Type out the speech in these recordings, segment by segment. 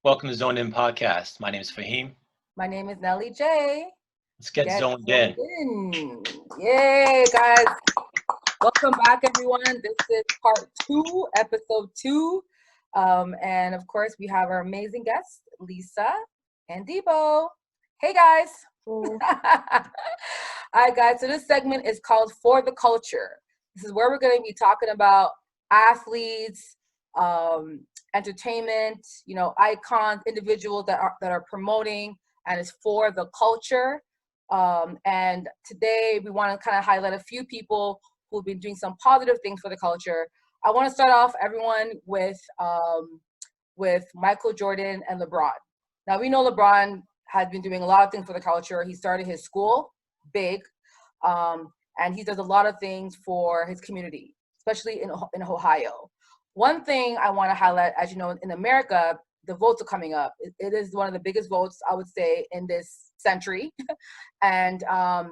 Welcome to Zone In Podcast. My name is Faheem. My name is Nelly J. Let's get zoned in. Yay, guys. Welcome back, everyone. This is part 2, episode 2. And of course, we have our amazing guests, Lisa and Debo. Hey, guys. All right, guys. So this segment is called For the Culture. This is where we're going to be talking about athletes, entertainment, icons, individuals that are promoting, and it's for the culture. And today we want to kind of highlight a few people who've been doing some positive things for the culture. I want to start off everyone with Michael Jordan and LeBron. Now we know LeBron had been doing a lot of things for the culture. He started his school big, and he does a lot of things for his community, especially in Ohio. One thing I want to highlight, as you know, in America, the votes are coming up. It is one of the biggest votes, I would say, in this century. And a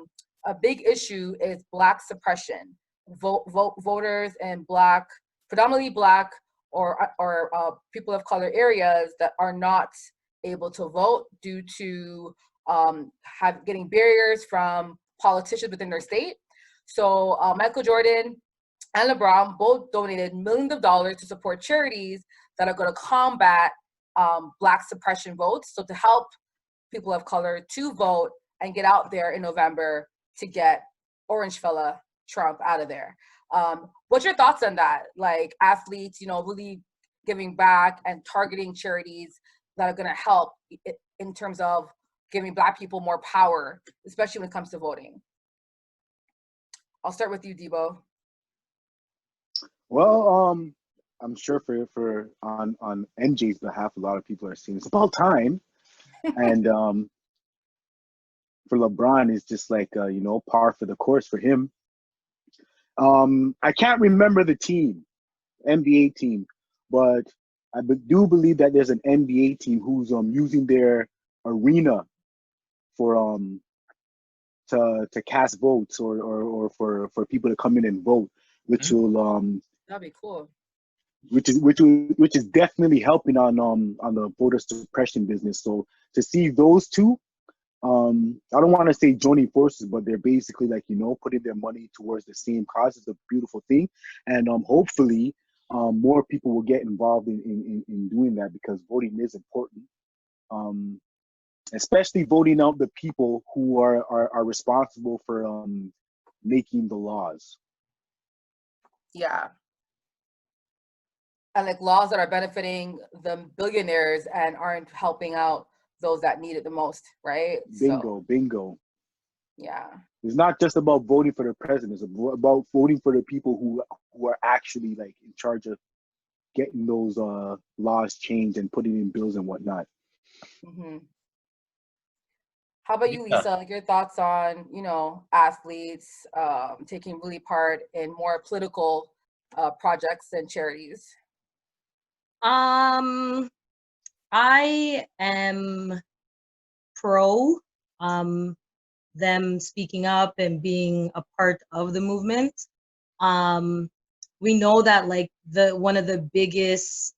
big issue is Black suppression. Voters in Black, predominantly Black or people of color areas that are not able to vote due to getting barriers from politicians within their state. So Michael Jordan and LeBron both donated millions of dollars to support charities that are going to combat Black suppression votes. So to help people of color to vote and get out there in November to get Orange fella Trump out of there. What's your thoughts on that? Like athletes, really giving back and targeting charities that are going to help in terms of giving Black people more power, especially when it comes to voting. I'll start with you, Debo. Well, I'm sure for on NJ's behalf, a lot of people are saying it's about time, and for LeBron, it's just like par for the course for him. I can't remember the team, NBA team, but I do believe that there's an NBA team who's using their arena for to cast votes or for people to come in and vote, which will that'd be cool. Which is definitely helping on the voter suppression business. So to see those two, I don't want to say joining forces, but they're basically like putting their money towards the same cause. Is a beautiful thing, and hopefully more people will get involved in doing that, because voting is important. Especially voting out the people who are responsible for making the laws. Yeah. And like laws that are benefiting the billionaires and aren't helping out those that need it the most, right? Bingo. Yeah. It's not just about voting for the president. It's about voting for the people who are actually like in charge of getting those laws changed and putting in bills and whatnot. Mm-hmm. How about you, Lisa? Like your thoughts on, athletes taking really part in more political projects and charities? I am pro them speaking up and being a part of the movement. We know that like one of the biggest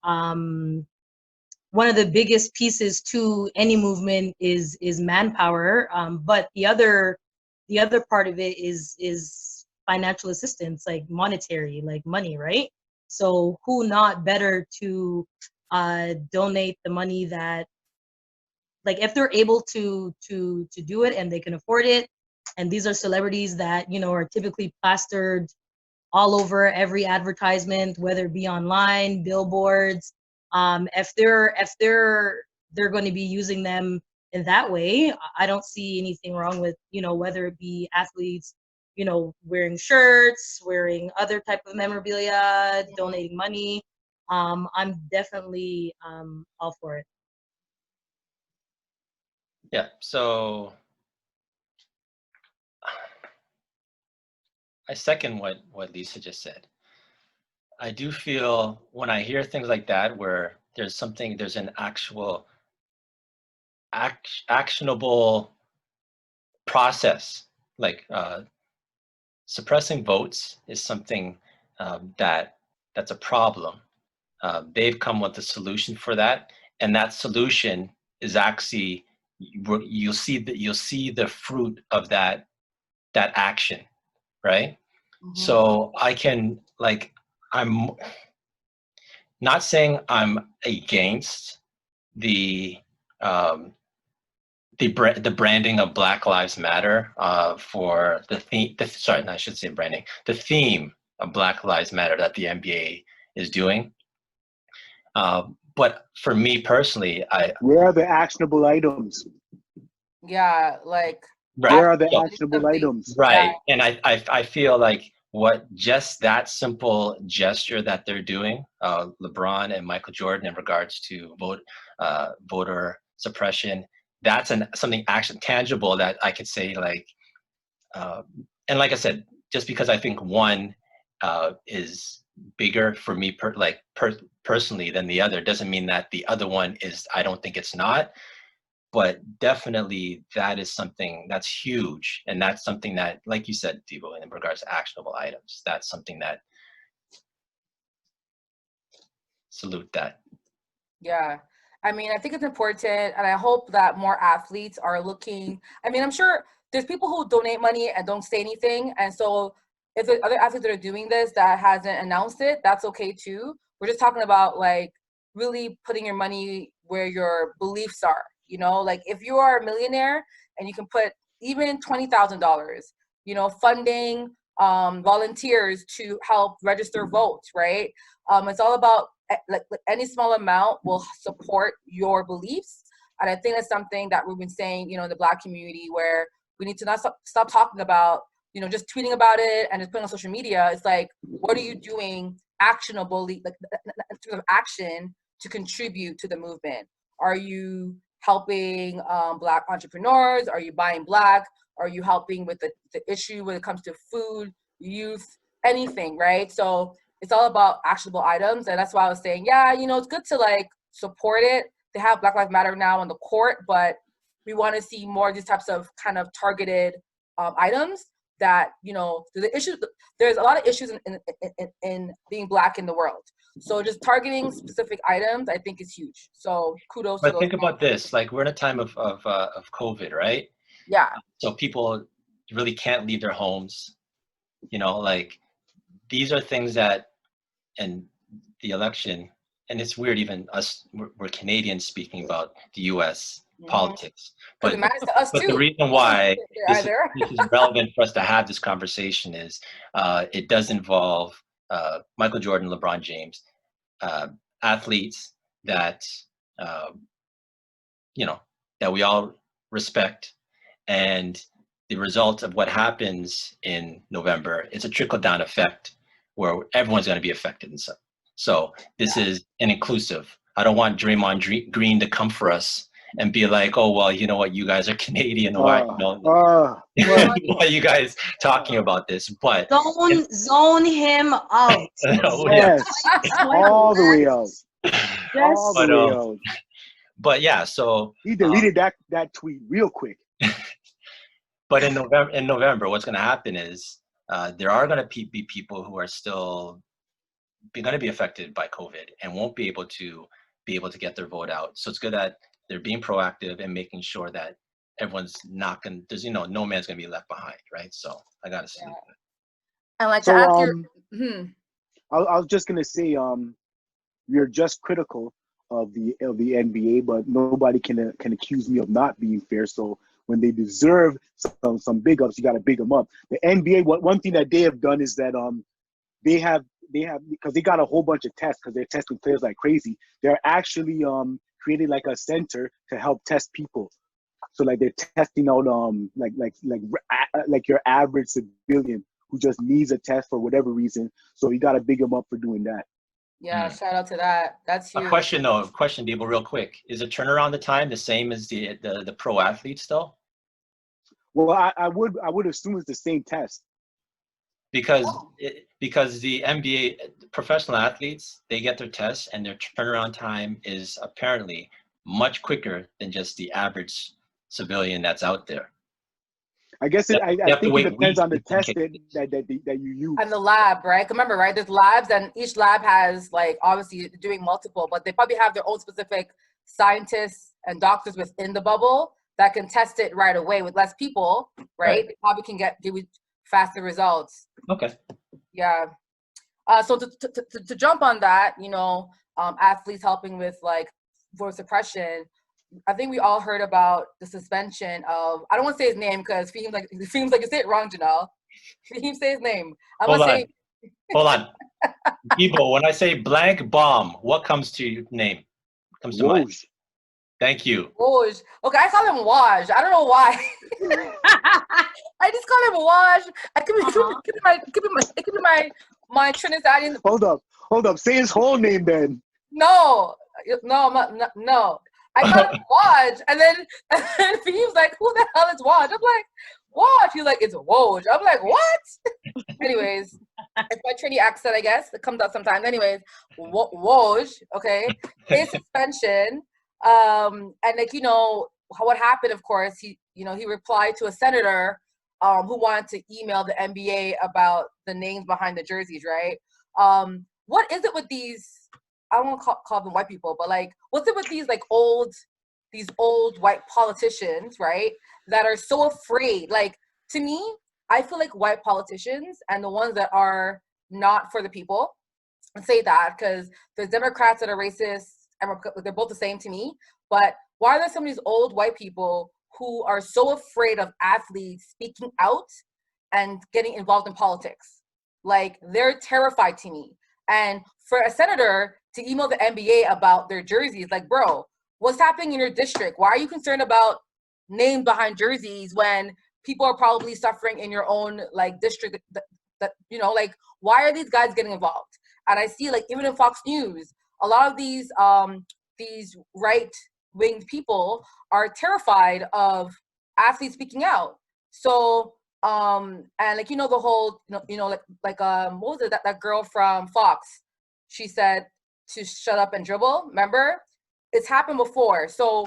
pieces to any movement is manpower, but the other part of it is financial assistance, like monetary, like money, right? So who not better to donate the money that, like, if they're able to do it and they can afford it, and these are celebrities that are typically plastered all over every advertisement, whether it be online, billboards. If they're going to be using them in that way, I don't see anything wrong with whether it be athletes wearing shirts, wearing other type of memorabilia, donating money. I'm definitely all for it. Yeah, so I second what Lisa just said. I do feel when I hear things like that, where there's an actual actionable process, like suppressing votes is something that's a problem. They've come with a solution for that, and that solution is actually, you'll see the fruit of that action, right? So I can, like, I'm not saying I'm against the the branding of Black Lives Matter for the theme. Sorry, I should say branding. The theme of Black Lives Matter that the NBA is doing. But for me personally, where are the actionable items? Yeah, like right. Where are the So- actionable items? Right. And I feel like what just that simple gesture that they're doing, LeBron and Michael Jordan, in regards to voter suppression, that's something actually tangible that I could say, like, and like I said, just because I think one is bigger for me personally than the other doesn't mean that the other one is, I don't think it's not. But definitely that is something that's huge. And that's something that, like you said, Debo, in regards to actionable items, that's something that, salute that. Yeah. I mean, I think it's important, and I hope that more athletes are looking. I mean, I'm sure there's people who donate money and don't say anything. And so if there's other athletes that are doing this that hasn't announced it, that's okay too. We're just talking about, like, really putting your money where your beliefs are. You know, like, if you are a millionaire and you can put even $20,000, you know, funding volunteers to help register votes, right? It's all about, like, any small amount will support your beliefs. And I think that's something that we've been saying, you know, in the Black community, where we need to not stop talking about, you know, just tweeting about it and just putting on social media. It's like, what are you doing actionably, like, in terms of action to contribute to the movement? Are you helping Black entrepreneurs? Are you buying Black? Are you helping with the issue when it comes to food, youth, anything, right? So it's all about actionable items. And that's why I was saying, yeah, you know, it's good to, like, support it. They have Black Lives Matter now on the court, but we want to see more of these types of kind of targeted items that, you know, there's a lot of issues in being Black in the world. So just targeting specific items, I think, is huge. So kudos to But those think guys. about this, like, we're in a time of COVID, right? Yeah. So people really can't leave their homes, you know, like, these are things that, and the election, and it's weird, even us, we're Canadians speaking about the US politics, Because but it matters to us the too. reason why this Either. is relevant for us to have this conversation is it does involve Michael Jordan, LeBron James, athletes that you know, that we all respect, and the result of what happens in November, it's a trickle down effect where everyone's going to be affected. And so this is an inclusive. I don't want Draymond Green to come for us and be like, oh, well, you know what, you guys are Canadian, why, why are you guys talking about this? But zone him out. Yes, all the way out. All the way out. But yeah, so he deleted that tweet real quick. But in November, what's going to happen is there are going to be people who are still going to be affected by COVID and won't be able to get their vote out. So it's good that they're being proactive and making sure that everyone's not going. There's, you know, no man's going to be left behind, right? So I got to salute that. And like, so, to ask I was just gonna say, you're just critical of the NBA, but nobody can accuse me of not being fair. So when they deserve some big ups, you got to big them up. The NBA, one thing that they have done is that they have because they got a whole bunch of tests because they're testing players like crazy. They're actually created like a center to help test people. So like they're testing out like your average civilian who just needs a test for whatever reason. So you got to big them up for doing that. Yeah, shout out to that. That's huge. A question, Debo, real quick. Is the turnaround the time the same as the pro athletes though? Well, I would assume it's the same test. Because the NBA professional athletes, they get their tests and their turnaround time is apparently much quicker than just the average civilian that's out there. I guess I think it depends on the test that you use. And the lab, right? Remember, right? There's labs, and each lab has, like, obviously doing multiple, but they probably have their own specific scientists and doctors within the bubble that can test it right away with less people, right? They probably can give you faster results. Okay. Yeah. So to jump on that, you know, athletes helping with like voter suppression. I think we all heard about the suspension of, I don't want to say his name because it seems like you say it wrong, Janelle. Faheem, say his name. I'm Hold gonna on. say. Hold on. Debo, when I say blank bomb, what comes to your name? Comes to mind? Woj. Thank you. Woj. Okay, I call him Waj. I don't know why. I just call him Waj. It could be my Trinidadian. Hold up. Say his whole name then. No. I call him Waj, and then he was like, "Who the hell is Waj?" I'm like, "Waj." He's like, "It's Woj." I'm like, "What?" Anyways, it's my Trini accent, I guess. It comes out sometimes. Anyways, Woj, okay, his suspension, and like, you know, what happened, of course, he replied to a senator who wanted to email the NBA about the names behind the jerseys, right? What is it with these, I don't want to call them white people, but like, what's it with these like old white politicians, right, that are so afraid? Like, to me, I feel like white politicians and the ones that are not for the people, I say that because there's Democrats that are racist, and they're both the same to me. But why are there some of these old white people who are so afraid of athletes speaking out and getting involved in politics? Like, they're terrified to me. And for a senator to email the NBA about their jerseys, like, bro, what's happening in your district? Why are you concerned about names behind jerseys when people are probably suffering in your own like district that you know, like, why are these guys getting involved? And I see, like, even in Fox News, a lot of these right-winged people are terrified of athletes speaking out. So and like, you know, the whole like what was it, that girl from Fox, she said to shut up and dribble, remember? It's happened before. So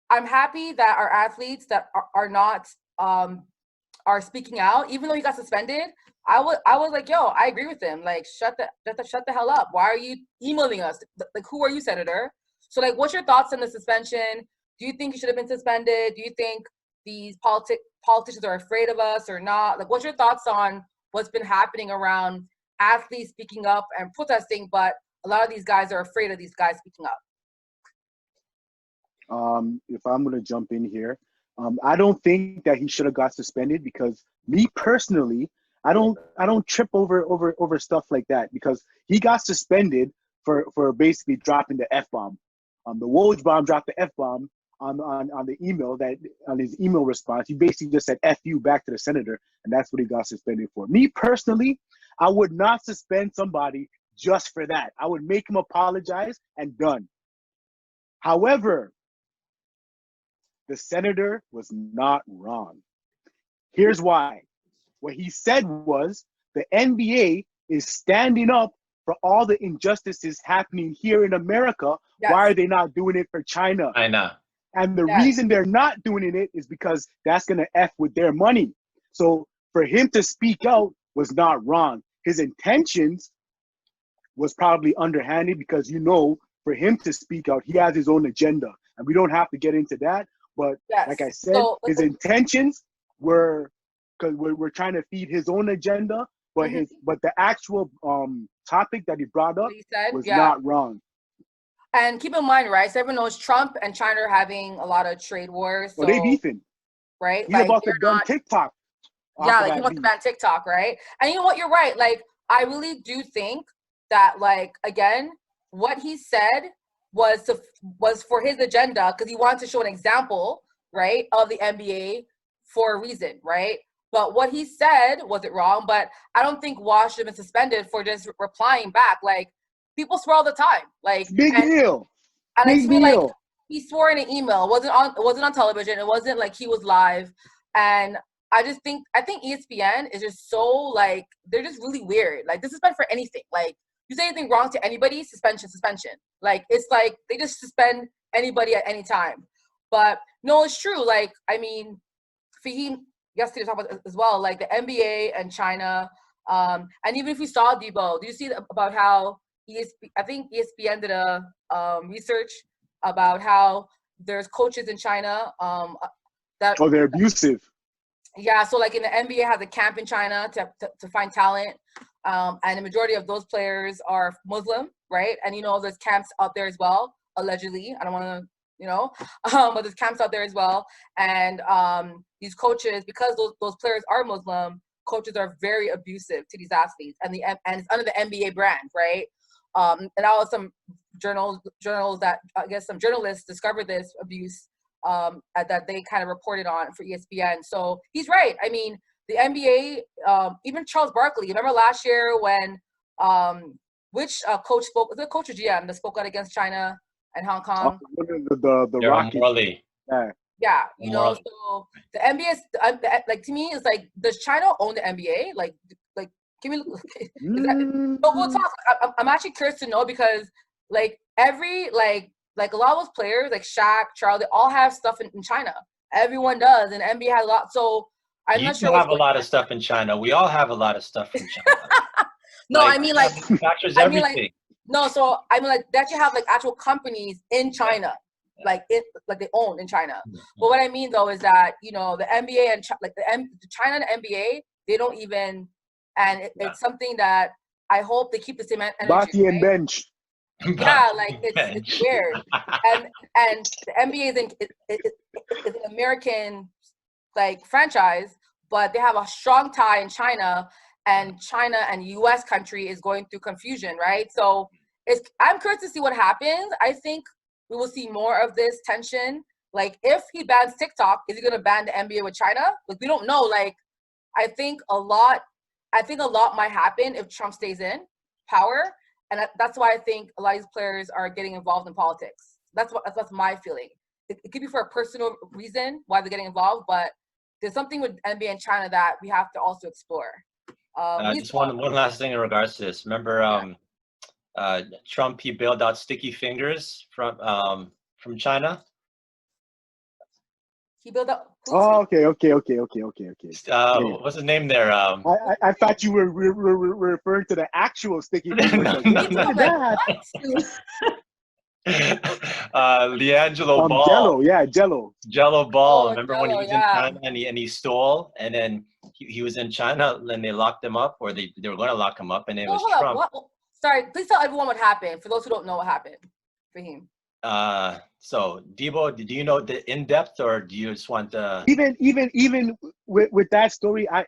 I'm happy that our athletes that are not are speaking out, even though he got suspended. I was like, yo, I agree with him. Like, shut the hell up. Why are you emailing us? Like, who are you, Senator? So, like, what's your thoughts on the suspension? Do you think he should have been suspended? Do you think these politicians are afraid of us or not? Like, what's your thoughts on what's been happening around athletes speaking up and protesting, but a lot of these guys are afraid of these guys speaking up? If I'm gonna jump in here, I don't think that he should have got suspended because me personally, I don't trip over stuff like that because he got suspended for basically dropping the F-bomb. The Woj bomb dropped the F-bomb on the email, that on his email response. He basically just said F you back to the senator, and that's what he got suspended for. Me personally, I would not suspend somebody just for that. I would make him apologize and done. However, the senator was not wrong. Here's why. What he said was the NBA is standing up for all the injustices happening here in America. Yes. Why are they not doing it for China? I know. And the reason they're not doing it is because that's going to F with their money. So for him to speak out was not wrong. His intentions was probably underhanded because, you know, for him to speak out, he has his own agenda. And we don't have to get into that. But like I said, his intentions were, because we're trying to feed his own agenda, but but the actual topic that he brought up was not wrong. And keep in mind, right? So everyone knows Trump and China are having a lot of trade wars. So, they beefing, right? He's about to ban TikTok. Yeah, like he wants to ban TikTok, right? And you know what? You're right. Like, I really do think that, like, again, what he said was for his agenda because he wanted to show an example, right, of the NBA for a reason, right? But what he said wasn't wrong. But I don't think Wash should have been suspended for just replying back. Like, people swear all the time. Like, big deal. And I feel like he swore in an email. It wasn't on television. It wasn't like he was live. And I think ESPN is just so, like, they're just really weird. Like, this is meant for anything. Like, you say anything wrong to anybody, suspension. Like, it's like they just suspend anybody at any time. But no, it's true. Like, I mean, Faheem yesterday talked about as well, like the NBA and China. And even if we saw Debo, do you see about how I think ESPN did a research about how there's coaches in China that they're abusive. Yeah, so like in the NBA has a camp in China to find talent, and the majority of those players are Muslim, right? And you know, there's camps out there as well, allegedly. I don't want to, you know, but there's camps out there as well. And these coaches, because those players are Muslim, coaches are very abusive to these athletes, and it's under the NBA brand, right? And now some journals that I guess some journalists discovered this abuse that they kind of reported on for ESPN. So he's right. I mean, the NBA, even Charles Barkley. Remember last year when which coach spoke? Was it coach or GM that spoke out against China and Hong Kong? The Rockets. Yeah, you know. So the NBA, like to me, it's like, does China own the NBA? Like, can we? So we'll talk. I'm actually curious to know, because like every like a lot of those players, like Shaq, Charles, they all have stuff in China. Everyone does, and NBA has a lot. So I'm not sure. You have a lot of stuff in China. We all have a lot of stuff in China. No, like, I mean like manufactures everything. Like, no, so I mean like that you have like actual companies in China, like they own in China. But what I mean though is that, you know, the NBA and China and the NBA, they don't even, and it's something that I hope they keep the same energy. Bati and bench. Yeah, like it's weird. And the NBA is an American like franchise, but they have a strong tie in China, and China and US country is going through confusion, right? So I'm curious to see what happens. I think we will see more of this tension. Like if he bans TikTok, is he gonna ban the NBA with China? Like we don't know. Like I think a lot might happen if Trump stays in power. And that's why I think a lot of these players are getting involved in politics. That's my feeling. It could be for a personal reason why they're getting involved, but there's something with NBA and China that we have to also explore. Just one last thing in regards to this. Remember, Trump, he bailed out Sticky Fingers from China. He bailed out. Oh, okay. What's his name there? I thought you were referring to the actual Sticky Fingers. LiAngelo Ball. Jello, yeah, Jello. Jello Ball. Oh, Remember Jello, when he was in China and he stole, and then he was in China, and they locked him up, or they were going to lock him up, and it was Trump. Sorry, please tell everyone what happened, for those who don't know what happened for him. So Debo, do you know the in depth, or do you just want to? Even with that story, I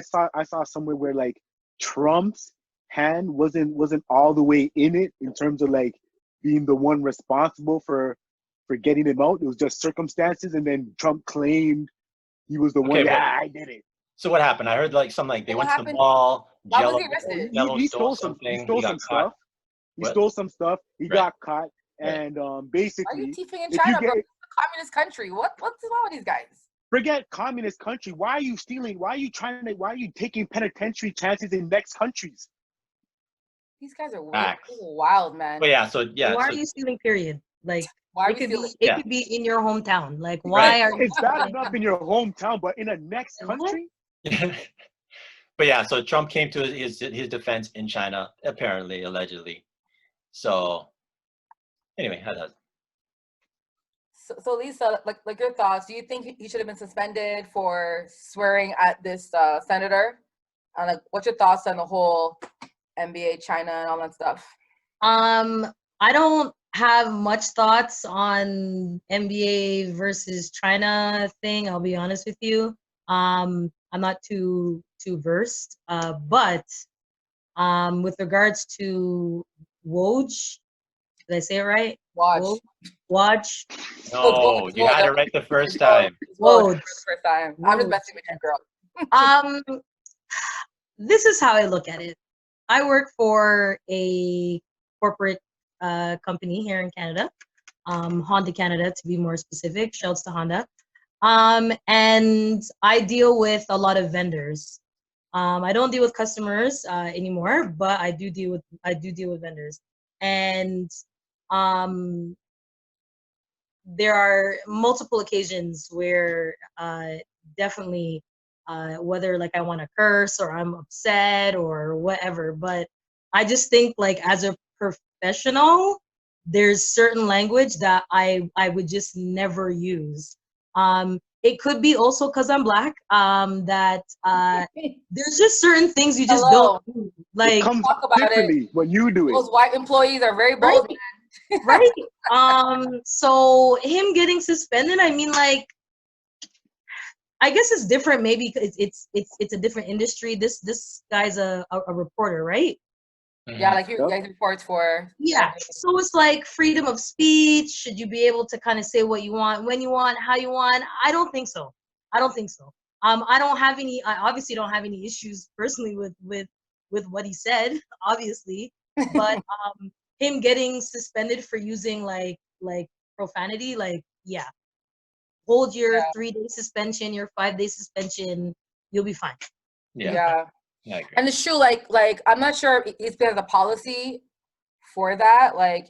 saw somewhere where like Trump's hand wasn't all the way in it in terms of like being the one responsible for getting him out. It was just circumstances, and then Trump claimed he was the one. Yeah, I did it. So what happened? I heard like something like they went to the mall. Why was he arrested? He stole something. He stole some stuff. He stole some stuff. He got caught, and basically. Why are you teaching in China, bro? It's a communist country. What's wrong with these guys? Forget communist country. Why are you stealing? Why are you taking penitentiary chances in next countries? These guys are weird. Wild, man. But yeah, so yeah. Why are you stealing? Period. Like why it could be in your hometown. Like why are you? It's bad enough in your hometown, but in a next country. But yeah, so Trump came to his defense in China, apparently, allegedly. So anyway, So Lisa, like your thoughts? Do you think he should have been suspended for swearing at this senator? And like, what's your thoughts on the whole NBA, China, and all that stuff? I don't have much thoughts on NBA versus China thing. I'll be honest with you. I'm not too versed. But with regards to Woj, did I say it right? Watch. No, you had it right the first time. Woj. First time. I'm just messing with you, girl. This is how I look at it. I work for a corporate company here in Canada, Honda Canada to be more specific. Shouts to Honda. And I deal with a lot of vendors. I don't deal with customers anymore, but I do deal with vendors. And there are multiple occasions where definitely whether like I want to curse or I'm upset or whatever, but I just think like as a professional, there's certain language that I would just never use. It could be also because I'm Black, that there's just certain things you just Hello. don't do. It Like, comes Talk about it. differently when you do it. Those white employees are very right? bold. Right? So him getting suspended, I mean, like, I guess it's different. Maybe it's a different industry. This guy's a reporter, right? Yeah, like you Yep. guys reports for. Yeah. So it's like freedom of speech. Should you be able to kind of say what you want, when you want, how you want? I don't think so. I don't think so. I don't have any. I obviously don't have any issues personally with what he said, obviously, but him getting suspended for using like profanity, like, yeah, hold your Yeah. 3-day suspension, your 5-day suspension, you'll be fine. Yeah. I agree. And it's true, like I'm not sure if there's a policy for that. Like,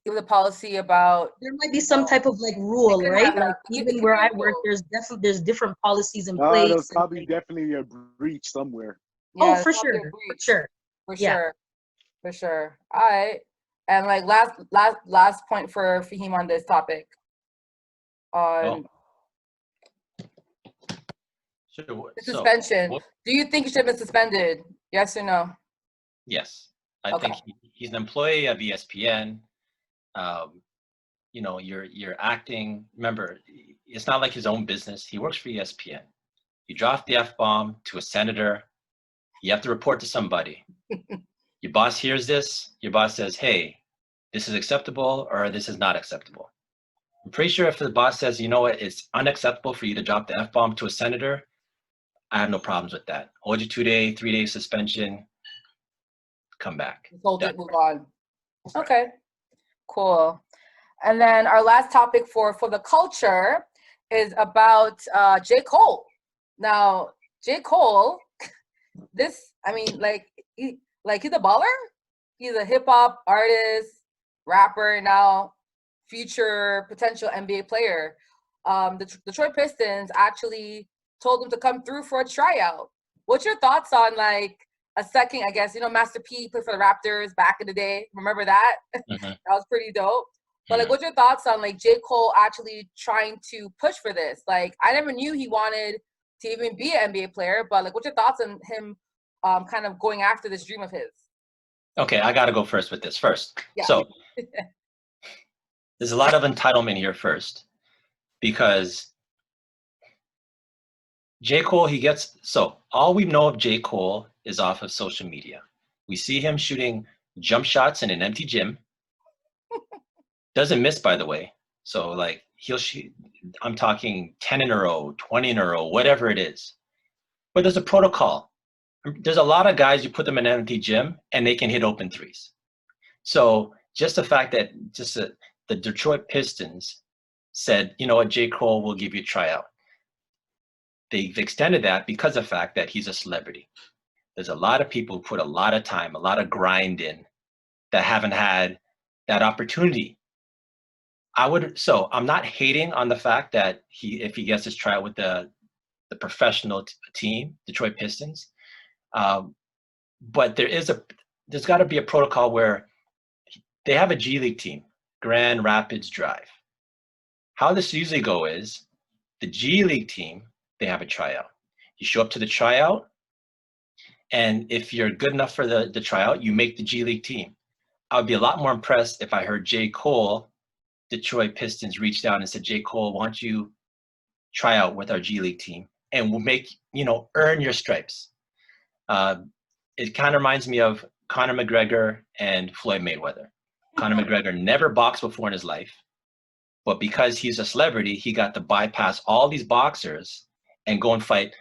it was a policy about. There might be some type of like rule, could right? have Like it even could where be a I work, rule. there's different policies in There's place. probably definitely a breach somewhere. Yeah, Oh, it's for probably a sure, for breach. sure. For Yeah. sure. For sure. All right. And like last point for Faheem on this topic. On Sure. the So, suspension. what- Do you think he should have been suspended? Yes or no? yes, I Okay. think he's an employee of ESPN. You know, you're acting. Remember, it's not like his own business. He works for ESPN. You drop the F-bomb to a senator. You have to report to somebody. Your boss hears this. Your boss says, "Hey, this is acceptable or this is not acceptable." I'm pretty sure if the boss says, "You know what, it's unacceptable for you to drop the F-bomb to a senator," I have no problems with that. Hold you 2-day, 3-day suspension. Come back. Hold it, Done. move on. Okay. Cool. And then our last topic for the culture is about J. Cole. Now, J. Cole, I mean, he's a baller. He's a hip hop artist, rapper, now future potential NBA player. The Detroit Pistons actually told him to come through for a tryout. What's your thoughts on like a second? I guess Master P played for the Raptors back in the day. Remember that? Mhm. That was pretty dope. But like, Mhm. what's your thoughts on like J. Cole actually trying to push for this? Like, I never knew he wanted to even be an NBA player, but like, what's your thoughts on him kind of going after this dream of his? Okay, I got to go first with this first. Yeah. So there's a lot of entitlement here first because J. Cole, so all we know of J. Cole is off of social media. We see him shooting jump shots in an empty gym. Doesn't miss, by the way. So like he'll shoot, I'm talking 10 in a row, 20 in a row, whatever it is. But there's a protocol. There's a lot of guys, you put them in an empty gym and they can hit open threes. So just the fact that the Detroit Pistons said, you know what, J. Cole will give you a tryout. They've extended that because of the fact that he's a celebrity. There's a lot of people who put a lot of time, a lot of grind in that haven't had that opportunity. So I'm not hating on the fact that if he gets his tryout with the professional team, Detroit Pistons, but there's got to be a protocol where they have a G League team, Grand Rapids Drive. How this usually go is the G League team, they have a tryout. You show up to the tryout, and if you're good enough for the tryout, you make the G League team. I would be a lot more impressed if I heard J. Cole, Detroit Pistons reached out and said, J. Cole, why don't you try out with our G League team and we'll make, earn your stripes. It kind of reminds me of Conor McGregor and Floyd Mayweather. Conor McGregor never boxed before in his life, but because he's a celebrity, he got to bypass all these boxers and go and fight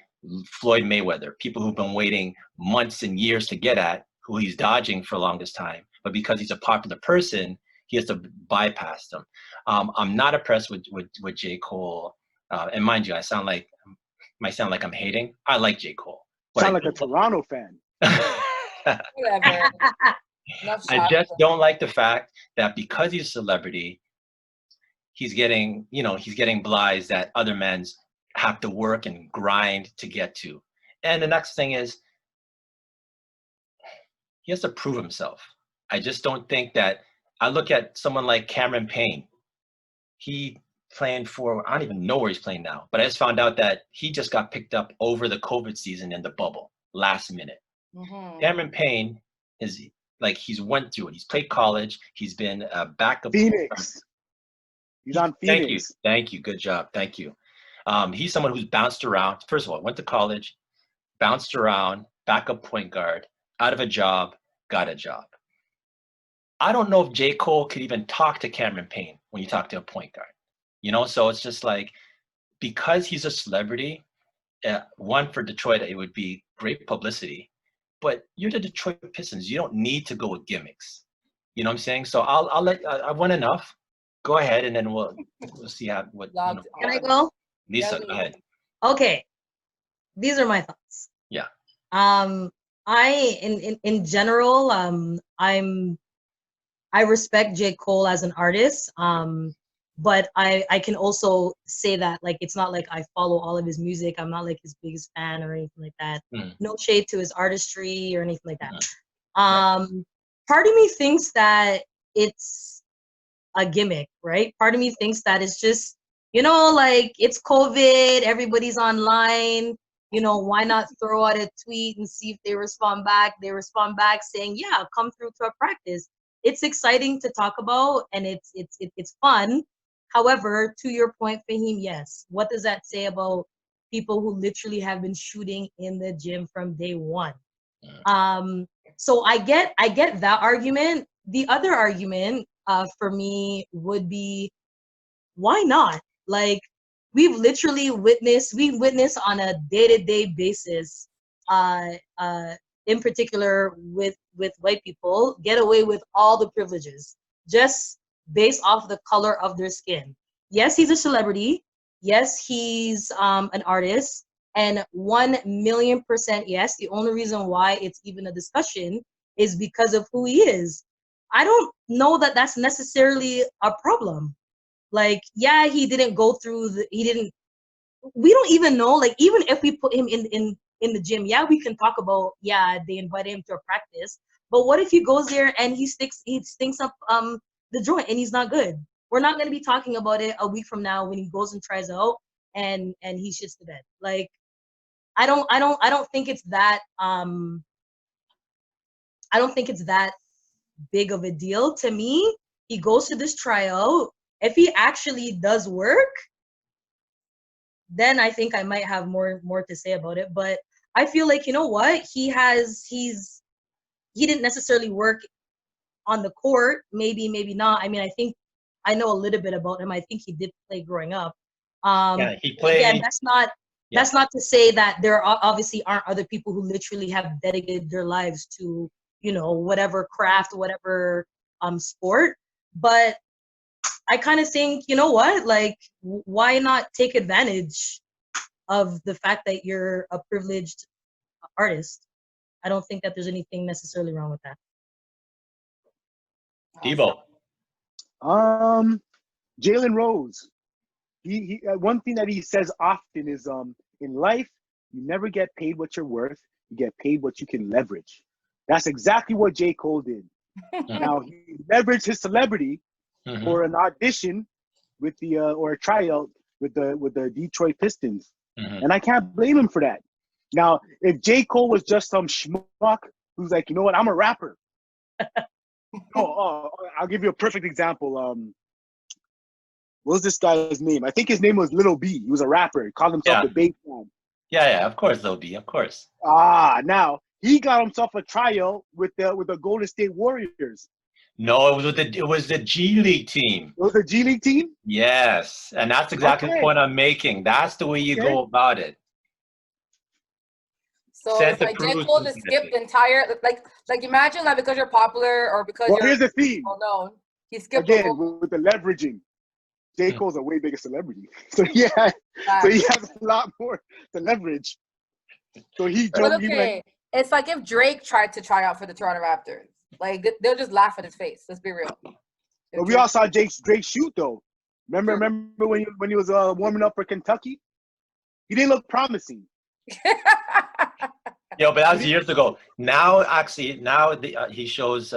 Floyd Mayweather, people who've been waiting months and years to get at, who he's dodging for the longest time. But because he's a popular person, he has to bypass them. I'm not impressed with J. Cole. And mind you, might sound like I'm hating. I like J. Cole. Sound like a Toronto fan. Whatever. I just don't like the fact that because he's a celebrity, he's getting blinds that other men have to work and grind to get to. And the next thing is he has to prove himself. I just don't think that I look at someone like Cameron Payne. He playing for, I don't even know where he's playing now, but I just found out that he just got picked up over the COVID season in the bubble last minute. Cameron Payne is like, he's went through it. He's played college. He's been a backup. Phoenix. He's on Phoenix. Thank you. Good job. Thank you. He's someone who's bounced around. First of all, went to college, bounced around, backup point guard, out of a job, got a job. I don't know if J. Cole could even talk to Cameron Payne when you talk to a point guard. You know, so it's just like, because he's a celebrity, one, for Detroit, it would be great publicity, but you're the Detroit Pistons. You don't need to go with gimmicks. You know what I'm saying? So I'll let, I've won enough. Go ahead, and then we'll see how, what, you know. Can I go? Lisa, go ahead. Okay. These are my thoughts. Yeah. In general, I respect J. Cole as an artist. But I can also say that, like, it's not like I follow all of his music. I'm not like his biggest fan or anything like that. No shade to his artistry or anything like that. Part of me thinks that it's a gimmick, right? Part of me thinks that it's just, you know, like, it's COVID, everybody's online, you know, why not throw out a tweet and see if they respond back? They respond back saying, yeah, come through to a practice. It's exciting to talk about, and it's fun. However, to your point, Faheem, yes. What does that say about people who literally have been shooting in the gym from day one? So I get that argument. The other argument for me would be, why not? Like, we witness on a day-to-day basis, in particular with white people, get away with all the privileges just based off the color of their skin. Yes, he's a celebrity. Yes, he's an artist. And 1,000,000% yes, the only reason why it's even a discussion is because of who he is. I don't know that that's necessarily a problem. Like, yeah, he didn't go through we don't even know, like, even if we put him in the gym, yeah, we can talk about, yeah, they invited him to a practice, but what if he goes there and he stinks up the joint and he's not good? We're not going to be talking about it a week from now when he goes and tries out and he shits the bed. Like, I don't think it's that I don't think it's that big of a deal. To me, he goes to this tryout. If he actually does work, then I think I might have more to say about it. But I feel like, you know what, he didn't necessarily work on the court, maybe not. I mean, I know a little bit about him. I think he did play growing up. Yeah, he played. Again, that's not to say that there obviously aren't other people who literally have dedicated their lives to, you know, whatever craft, whatever sport. But I kind of think, you know what, like, why not take advantage of the fact that you're a privileged artist? I don't think that there's anything necessarily wrong with that. Debo. Jalen Rose. He one thing that he says often is, in life, you never get paid what you're worth. You get paid what you can leverage. That's exactly what J. Cole did. Now, he leveraged his celebrity for an audition with the or a tryout with the Detroit Pistons, and I can't blame him for that. Now, if J. Cole was just some schmuck who's like, you know what, I'm a rapper. I'll give you a perfect example. What was this guy's name? I think his name was Little B. He was a rapper. He called himself the Baseman. Yeah, of course, Little B, of course. Now he got himself a tryout with the Golden State Warriors. No, it was the G League team. It was the G League team? Yes, and that's exactly the point I'm making. That's the way you go about it. So it's like J. Cole just skipped the entire, like imagine that because you're popular or because you're here's the theme. Well known, he skipped again with the leveraging. J. Cole's a way bigger celebrity, so he has a lot more to leverage. So he jumped. Okay, it's like if Drake tried to try out for the Toronto Raptors, like they'll just laugh at his face. Let's be real. But we all saw Drake shoot though. Remember when he was warming up for Kentucky? He didn't look promising. But that was years ago. Now, actually, he shows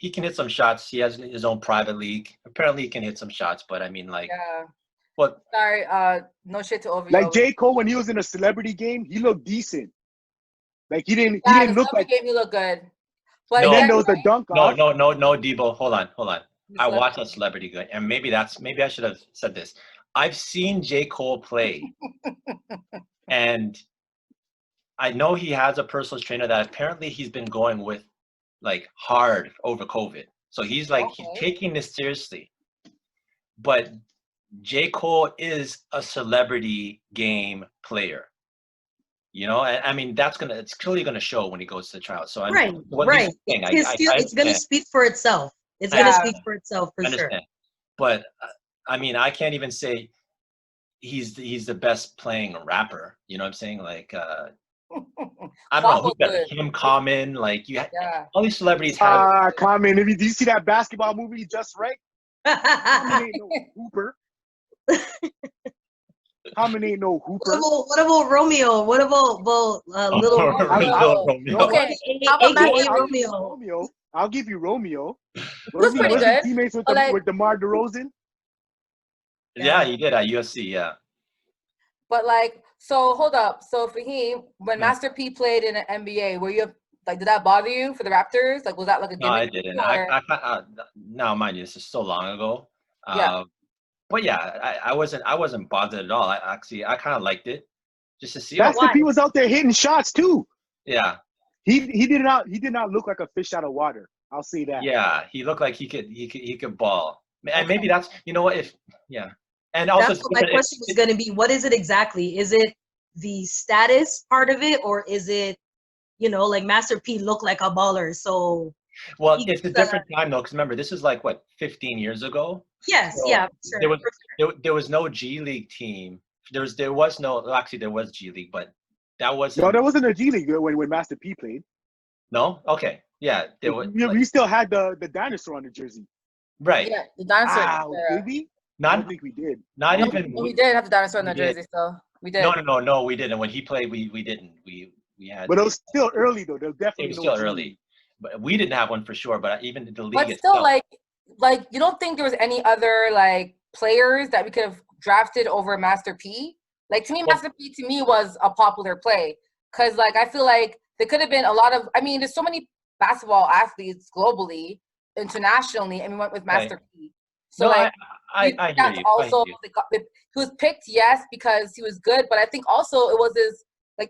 he can hit some shots. He has his own private league. Apparently, he can hit some shots. But I mean, like, Yeah. what? Sorry, no shit to OVO. Like J. Cole, when he was in a celebrity game, he looked decent. Like he didn't Yeah, the look like. game, he looked good. But No. And then again, there was the right? dunk No, off. no, Debo. Hold on. The I celeb- watched a celebrity good, and maybe I should have said this. I've seen J. Cole play, and I know he has a personal trainer that apparently he's been going with like hard over COVID. So he's like he's Okay. taking this seriously. But J. Cole is a celebrity game player. You know, I mean it's clearly gonna show when he goes to the trial. So Right. what Lisa's saying, It's gonna speak for itself. It's I gonna Yeah. speak for itself for sure. understand. But I mean, I can't even say he's the best playing rapper. You know what I'm saying? Like I don't know who's Quavo's better, good. him, Common. Like Yeah. all these celebrities have. Common. Do you see that basketball movie Just Right? Common ain't no hooper. Common ain't no hooper. What about Romeo? What about little Romeo. Okay. How about AKA Master P? Romeo? I'll give you Romeo. was pretty good, Teammates with, but like- with DeMar DeRozan? Yeah, he did at USC. Yeah. But like, so hold up. So Faheem, when Yeah. Master P played in the NBA, were you like, did that bother you for the Raptors? Like, was that like a No, I gimmick? didn't. Or- Now, mind you, this is so long ago. Yeah. But yeah, I wasn't bothered at all. I kind of liked it, just to see. Master P was out there hitting shots too. Yeah. He did not look like a fish out of water. I'll say that. Yeah, he looked like he could ball. And Okay. maybe that's And also That's what my question was going to be. What is it exactly? Is it the status part of it, or is it, like Master P looked like a baller? So well, it's a different time though, because remember, this is like what 15 years ago. Yes, So yeah, sure. there was no G League team. There was no actually there was G League, but that wasn't. No, there wasn't a G League when Master P played. No, okay, yeah, there was. We still had the dinosaur on the jersey. Right. Yeah, the dinosaur. Did we? I don't think we did. Not No, even. we did have the dinosaur in the we did. jersey still. We did. No, we didn't. When he played, we didn't. We had. But it was still early though. There was definitely It was no still G early, League. but we didn't have one for sure. But even the league But itself. still, like you don't think there was any other like players that we could have drafted over Master P? Like to me, Master P to me was a popular play because like I feel like there could have been a lot of. I mean, there's so many basketball athletes globally, internationally, and we went with Master P. So no, like I hear that's you. also he was picked, yes, because he was good, but I think also it was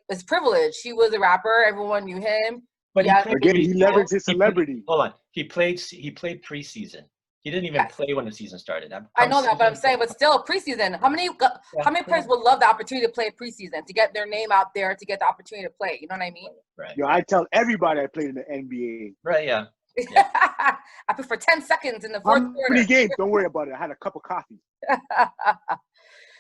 his privilege. He was a rapper, everyone knew him. But Yeah. He leveraged his celebrity. Hold on, he played preseason. He didn't even play when the season started. I know that, but I'm saying, but still, preseason. How many players would love the opportunity to play preseason, to get their name out there, to get the opportunity to play? You know what I mean? Right. Yo, I tell everybody I played in the NBA. Right. Yeah. I put for 10 seconds in the fourth How quarter. many games? Don't worry about it. I had a cup of coffee.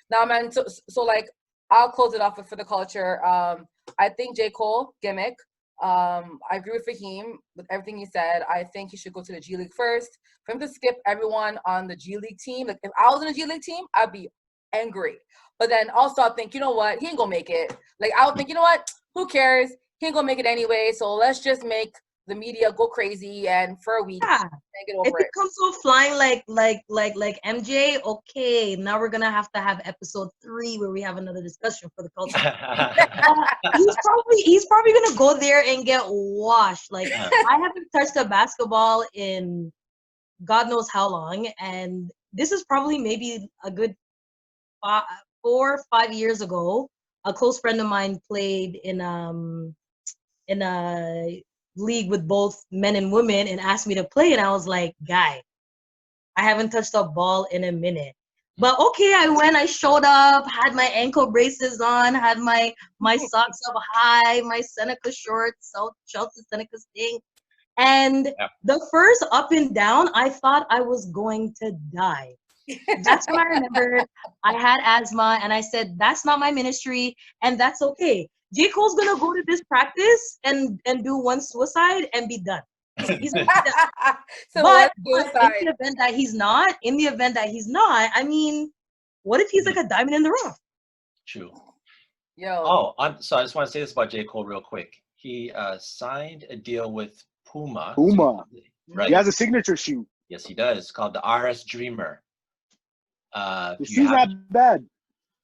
Now, man, so like, I'll close it off for the culture. I think J. Cole, gimmick. I agree with Faheem with everything he said. I think he should go to the G League first. For him to skip everyone on the G League team, like if I was in a G League team, I'd be angry. But then also I think, you know what, he ain't gonna make it. Like I would think, you know what, who cares? He ain't gonna make it anyway. So let's just make the media go crazy and for a week and get over if it comes off flying like MJ, okay, now we're gonna have to have episode 3 where we have another discussion for the culture. he's probably gonna go there and get washed. Like I haven't touched a basketball in God knows how long, and this is probably maybe a good 4 or 5 years ago. A close friend of mine played in a league with both men and women and asked me to play, and I was like, guy, I haven't touched a ball in a minute. But okay, I went, I showed up, had my ankle braces on, had my socks up high, my Seneca shorts, Chelsea Seneca thing. And the first up and down, I thought I was going to die. That's when I remembered I had asthma, and I said, that's not my ministry, and that's okay. J. Cole's gonna go to this practice and do one suicide and be done. He's gonna be done. So but in the event that he's not, I mean, what if he's like a diamond in the rough? True. Yo. So I just want to say this about J. Cole real quick. He signed a deal with Puma. right? He has a signature shoe. Yes, he does. It's called the RS Dreamer. The If you shoe's not haven't, bad.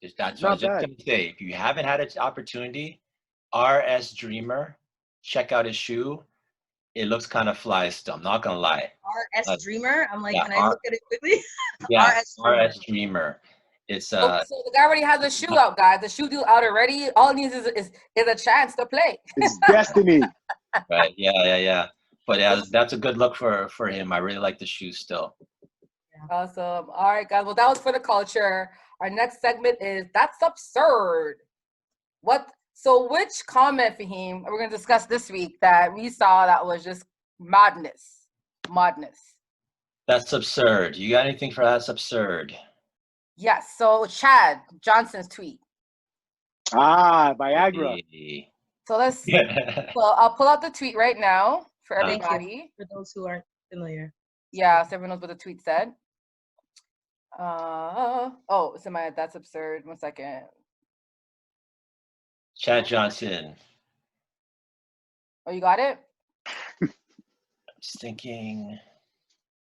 that's what I Not was just bad. going to say. If you haven't had an opportunity, RS Dreamer, check out his shoe. It looks kind of fly still. I'm not going to lie. RS Dreamer. I'm like, Yeah, can I look at it quickly? yeah, RS Dreamer. RS Dreamer. It's So the guy already has the shoe out, guys. The shoe deal out already. All it needs is a chance to play. It's destiny. right. Yeah. But yeah, that's a good look for him. I really like the shoe still. Awesome. All right, guys. Well, that was for the culture. Our next segment is That's Absurd. So which comment, Faheem, we're going to discuss this week that we saw that was just madness? Madness. That's absurd. You got anything for that's absurd? Yes. So Chad Johnson's tweet. Viagra. So I'll pull out the tweet right now for everybody. For those who aren't familiar. Yeah, so everyone knows what the tweet said. It's in my That's Absurd. 1 second. Chad Johnson. Oh, you got it? Just thinking.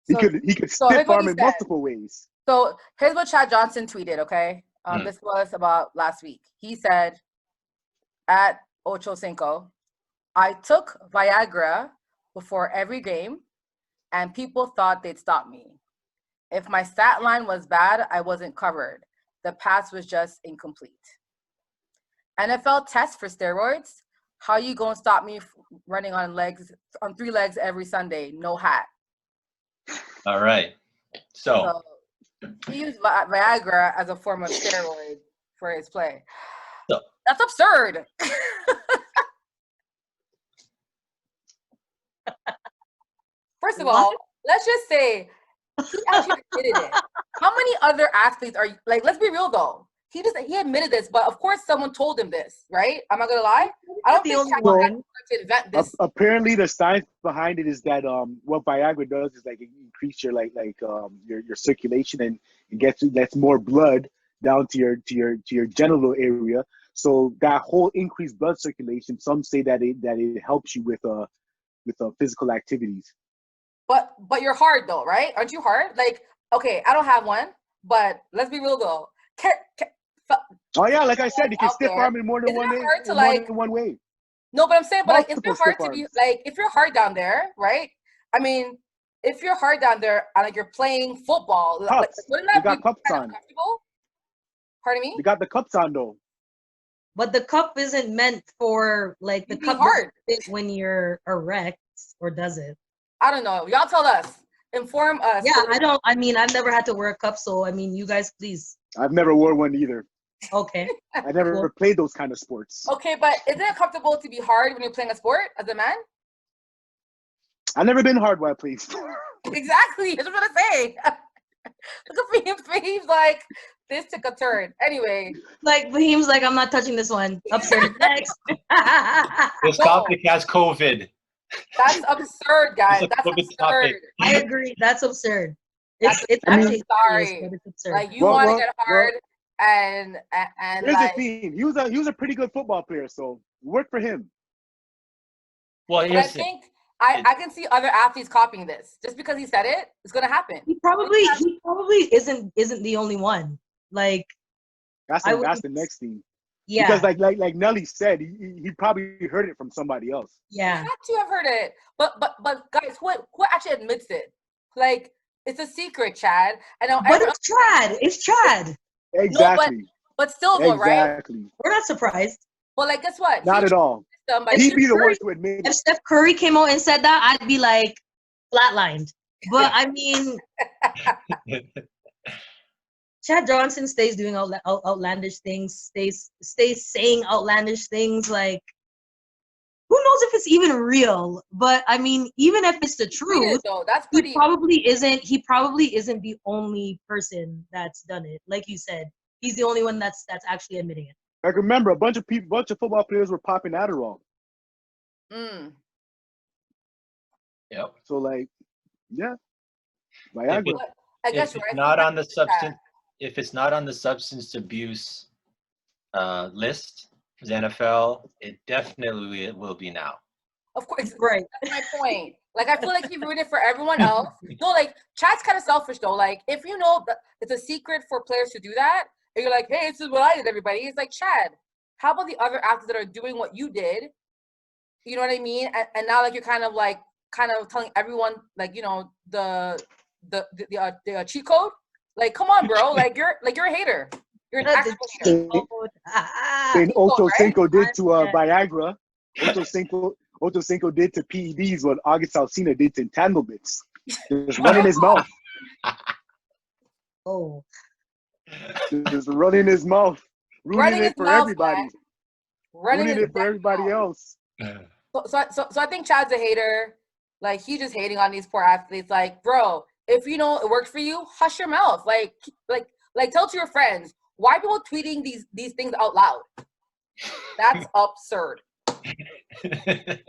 He could stiff arm in multiple ways. So here's what Chad Johnson tweeted, okay? This was about last week. He said, at Ocho Cinco, I took Viagra before every game, and people thought they'd stop me. If my stat line was bad, I wasn't covered. The pass was just incomplete. NFL test for steroids. How you gonna stop me running on 3 legs every Sunday? No hat. All right. So he used Viagra as a form of steroid for his play. So, that's absurd. First of all, let's just say he actually admitted it. How many other athletes are like? Let's be real though. He admitted this, but of course someone told him this, right? I'm not gonna lie. I don't think Chad wanted to invent this. Apparently, the science behind it is that what Viagra does is like increase your your circulation and lets more blood down to your genital area. So that whole increased blood circulation, some say that it helps you with physical activities. But you're hard though, right? Aren't you hard? Like, okay, I don't have one, but let's be real though. Oh yeah, like I said, you can stiff arm in more than one way. No, but I'm saying, but like, isn't it hard to be like if you're hard down there, right? I mean, if you're hard down there and like you're playing football, like, wouldn't that be cups kind on. of comfortable? Pardon me? You got the cups on though. But the cup isn't meant for like the cup hard when you're erect, or does it? I don't know. Y'all tell us. Inform us. Yeah, I mean, I've never had to wear a cup, so I mean, you guys, please. I've never wore one either. Okay. I never played those kind of sports. Okay, but isn't it comfortable to be hard when you're playing a sport as a man? I've never been hard while I played. Exactly. That's what I'm saying. Look at Faheem's like, this took a turn. Anyway. Like, Faheem's like, I'm not touching this one. Absurd. Next. This topic has COVID. That's absurd, guys. That's absurd. I agree. That's absurd. It's actually sorry. It's absurd. Like, you want to get hard and here's the thing. He was a pretty good football player, so work for him. Well, I think I can see other athletes copying this. Just because he said it, it's gonna happen. He probably isn't the only one. Like, that's the next thing. Yeah. Because like Nelly said, he probably heard it from somebody else. Yeah. He had to have heard it. But guys, who actually admits it? Like, it's a secret, Chad. I know. But it's Chad. It's Chad. Exactly. No, but still though, right? Exactly. We're not surprised. Well, like, guess what? Not at all. He'd be the worst to admit it. If Steph Curry came out and said that, I'd be like flatlined. But I mean, Chad Johnson stays doing outlandish things, stays saying outlandish things. Like, who knows if it's even real? But I mean, even if it's the truth, that's pretty. He probably isn't the only person that's done it. Like you said, he's the only one that's actually admitting it. Like, remember, a bunch of football players were popping Adderall. Yep. So, like, yeah, Viagra. I guess if it's not on the substance, if it's not on the substance abuse list, the NFL, it definitely will be now. Of course, right. That's my point. Like, I feel like he ruined it for everyone else. No, like, Chad's kind of selfish, though. Like, if you know that it's a secret for players to do that, and you're like, hey, this is what I did, everybody. It's like, Chad, how about the other athletes that are doing what you did? You know what I mean? And now, like, you're kind of telling everyone, like, you know, the cheat code. Like, come on, bro. Like, you're a hater. You're an actual hater. And Cheat code, Ocho right? Cinco did to Viagra. Ocho Cinco did to PEDs what August Alsina did to entanglements. Just running his mouth. Oh. Just running his mouth. Ruining it for everybody. Running it for everybody else. So I think Chad's a hater. Like, he's just hating on these poor athletes. Like, bro, if you know it worked for you, hush your mouth. Like tell to your friends. Why are people tweeting these things out loud? That's absurd. It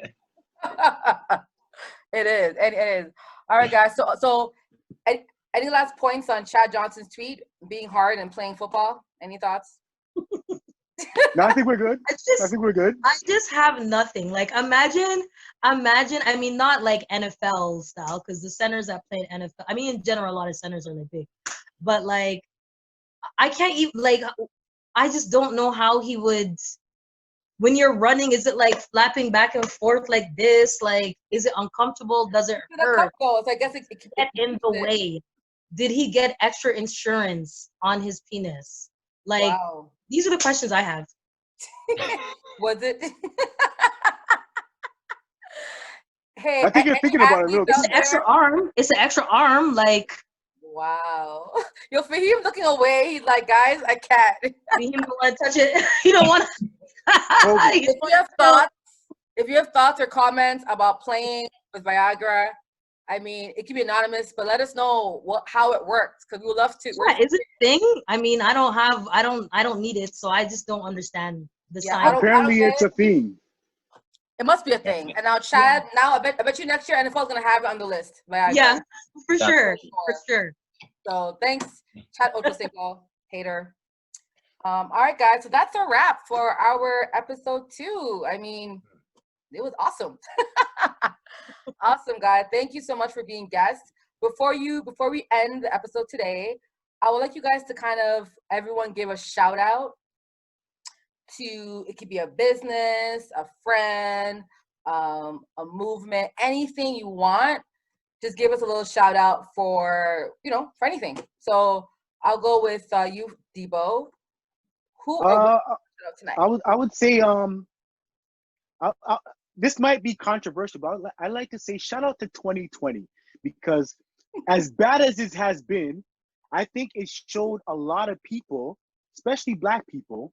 is. It is. All right, guys. So any last points on Chad Johnson's tweet being hard and playing football? Any thoughts? No, I think we're good. I think we're good. I just have nothing. Like, imagine, I mean, not like NFL style, because the centers that play in NFL, I mean, in general, a lot of centers are like big. But like, I can't even, like, I just don't know how he would, when you're running, is it like flapping back and forth like this? Like, is it uncomfortable? Does it hurt? So I guess it get in the way. Did he get extra insurance on his penis? Like, wow. These are the questions I have. Was it? Hey, I think you're thinking about it real good. It's an extra arm. It's an extra arm. Like, wow. Yo, Faheem looking away. He's like, guys, I can't. Faheem don't want to touch it. He don't want to. If you have thoughts or comments about playing with Viagra, I mean, it can be anonymous, but let us know how it works, because we would love to. Yeah, is it a thing? I mean, I don't need it, so I just don't understand the science. Apparently, it's a thing. It must be a thing. And now, Chad, now I bet you next year NFL's gonna have it on the list. Viagra. Yeah, for sure. So thanks, Chad Ochocinco, hater. All right, guys. So that's a wrap for our episode 2. I mean, it was awesome. Awesome, guys. Thank you so much for being guests. Before we end the episode today, I would like you guys to kind of everyone give a shout out to, it could be a business, a friend, a movement, anything you want. Just give us a little shout out for anything. So I'll go with you, Debo. Who tonight? I would say this might be controversial, but I like to say shout out to 2020, because as bad as it has been, I think it showed a lot of people, especially Black people,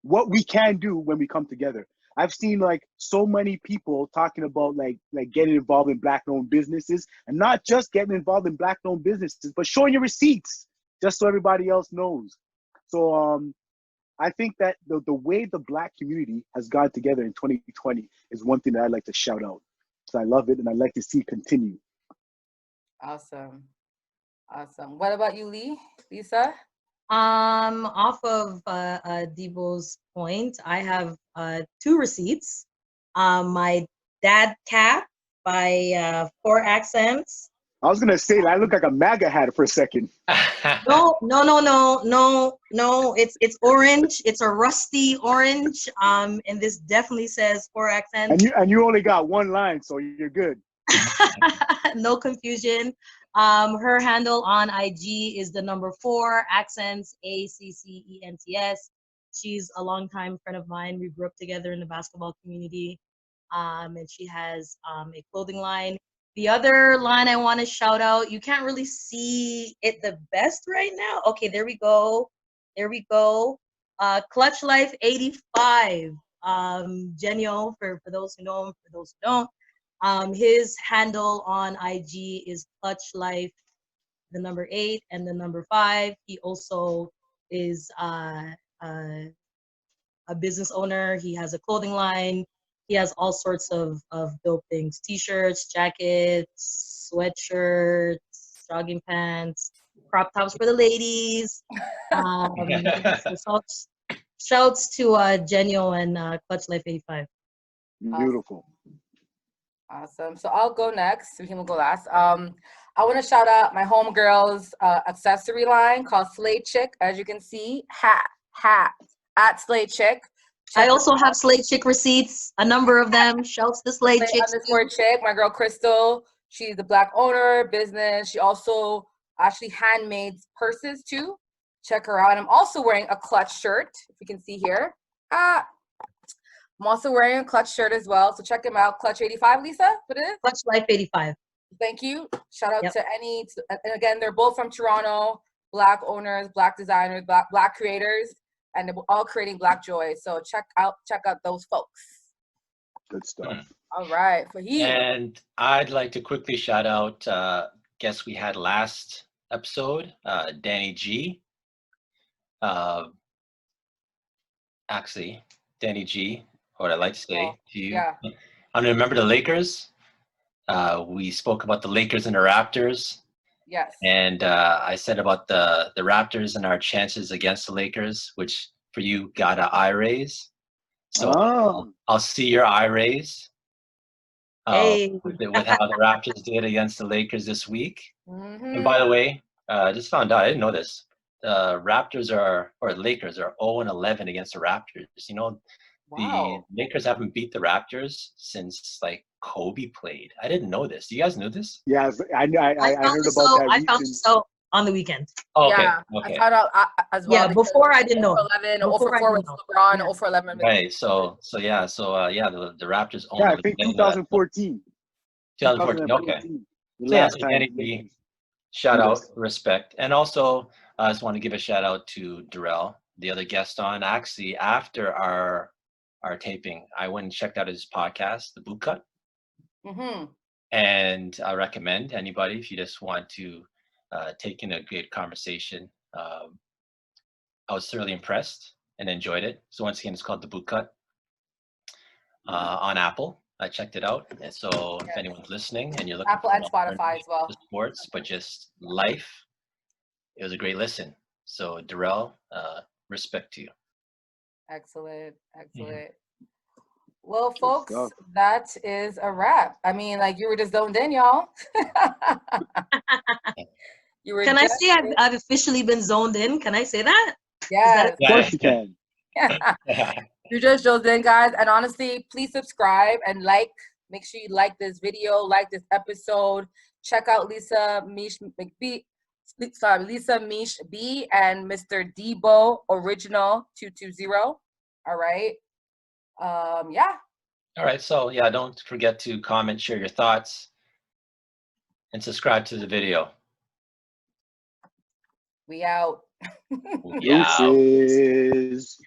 what we can do when we come together. I've seen like so many people talking about like getting involved in Black-owned businesses, and not just getting involved in Black-owned businesses, but showing your receipts just so everybody else knows. So I think that the way the Black community has gone together in 2020 is one thing that I'd like to shout out. So I love it, and I'd like to see it continue. Awesome. What about you, Lisa? Off of Debo's point, I have 2 receipts. My dad cap by 4 Accents. I was gonna say that I look like a MAGA hat for a second. No. It's orange. It's a rusty orange. And this definitely says 4 Accents. And you only got 1 line, so you're good. No confusion. Her handle on IG is the number 4 Accents, ACCENTS. She's a longtime friend of mine. We grew up together in the basketball community. And she has a clothing line. The other line I want to shout out, you can't really see it the best right now. Okay, there we go. Clutch Life 85. Genio, for those who know him, for those who don't. His handle on IG is Clutch Life, the number 8 and the number 5. He also is a business owner. He has a clothing line. He has all sorts of dope things: t-shirts, jackets, sweatshirts, jogging pants, crop tops for the ladies. So shouts to Genio and Clutch Life 85. Beautiful. Awesome. So I'll go next. Faheem will go last. I want to shout out my homegirls accessory line called Slay Chick. As you can see, hat at Slay Chick. I also have Slay Chick receipts, a number of them. Shouts to Slay Slay Chicks. _ Chick. My girl Crystal. She's the Black owner business. She also actually handmade purses too. Check her out. I'm also wearing a Clutch shirt. If you can see here. I'm also wearing a Clutch shirt as well. So check him out. Clutch 85, Lisa. What it is? Clutch Life 85. Thank you. Shout out to and again, they're both from Toronto, Black owners, Black designers, Black creators, and they're all creating Black joy. So check out those folks. Good stuff. All right, Faheem. And I'd like to quickly shout out guests we had last episode, Danny G. Actually, Danny G. What I'd like to say to you. Yeah. I remember the Lakers. We spoke about the Lakers and the Raptors. Yes. And I said about the Raptors and our chances against the Lakers, which for you got an eye raise. So I'll see your eye raise with how the Raptors did against the Lakers this week. And by the way, I just found out, I didn't know this. The Lakers are 0-11 against the Raptors. You know, the Lakers haven't beat the Raptors since like Kobe played. I didn't know this. You guys knew this? Yeah, I heard about that. I found this out on the weekend. Oh, okay. Yeah, okay. I found out as well. Yeah, before I didn't know. 11, 0-4 with LeBron, 0-11. Right. So the Raptors owned. Yeah, I think 2014. 2014. Okay. So yeah, so Danny, shout out, respect, and also I just want to give a shout out to Darrell, the other guest on. Actually, after our taping, I went and checked out his podcast, The Boot Cut. And I recommend anybody if you just want to take in a good conversation. I was thoroughly impressed and enjoyed it. So once again, it's called The Boot Cut on Apple. I checked it out. And so if anyone's listening and you're looking Apple and Spotify as well, sports, but just life, it was a great listen. So Darrell, respect to you. Excellent. Well, folks, that is a wrap. I mean, like, you were just zoned in, y'all. Can I say I've officially been zoned in? Can I say that? Yes. Of course you can. You just zoned in, guys. And honestly, please subscribe and like. Make sure you like this video, like this episode. Check out Lisa Mich B and Mr. Debo Original 220. All right. Yeah. All right. So yeah, don't forget to comment, share your thoughts, and subscribe to the video. We out. Yeah. Deuces.